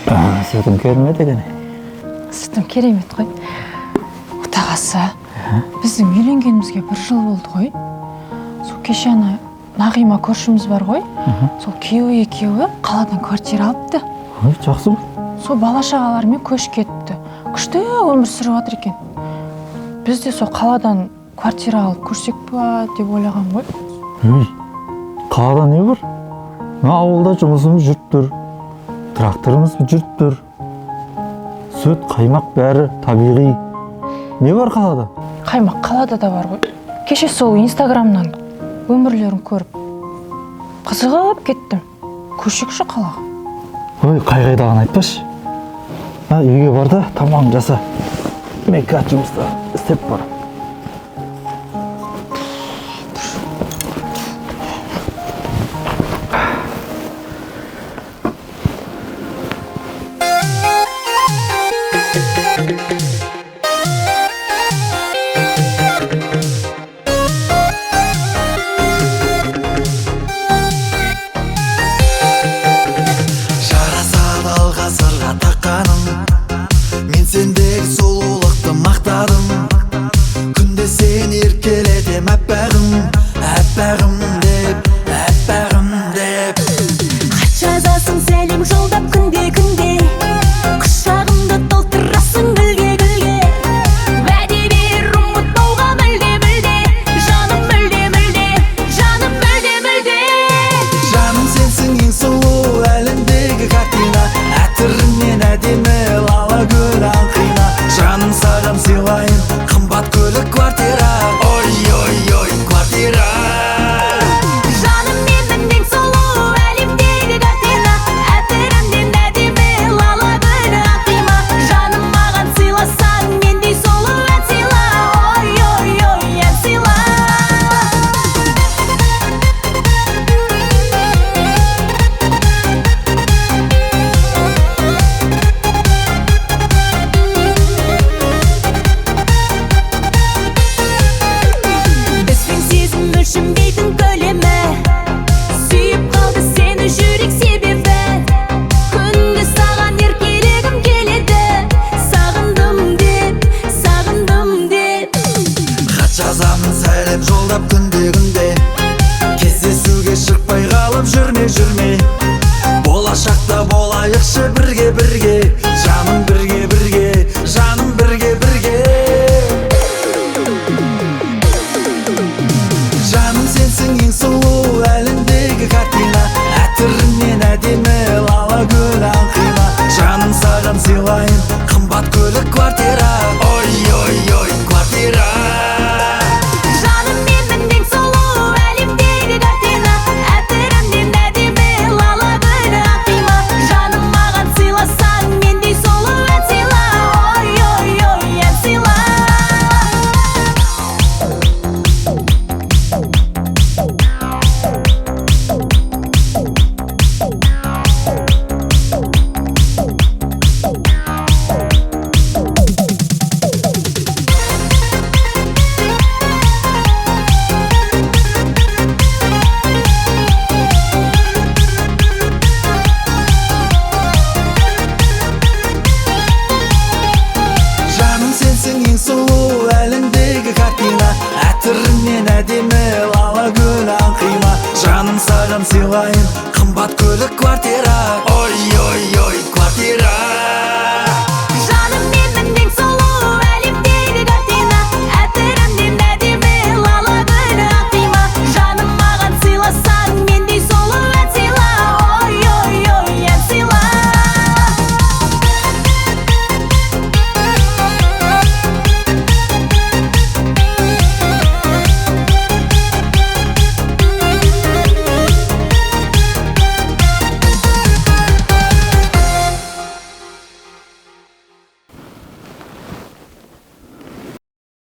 Sütüm kelmedi gene. Süтім керемет қой. Отағасы, біздің үйленгенімізге 1 жыл болды ғой. Сол кеше Нағима көршіміз бар ғой. Сол күйеуі екеуі қаладан квартира алыпты. Ой, жақсы бұл. Сол бала-шағаларымен көш кетті. Күшті өмір сүріп жатыр екен. Біз де сол қаладан квартира алып көрсек па деп ойлаған ғой. Ой, қалада не бар? Ауылда жұмысымыз жүріп тұр. Тракторымыз жүріп тұр. Сүт, қаймақ бәрі табиғи. Не бар қалада? Қаймақ қалада да бар ғой. Кеше сол инстаграмнан өмірлерін көріп қызығып кеттім. Көшекші қалаға. Ой, қайдағыны айтпашы. Үйге бар да тамағын жаса. Мен қазір жұмыста істеп бар. Сыйлайын қымбат көлік квартира, ой, ой, ой, квартира.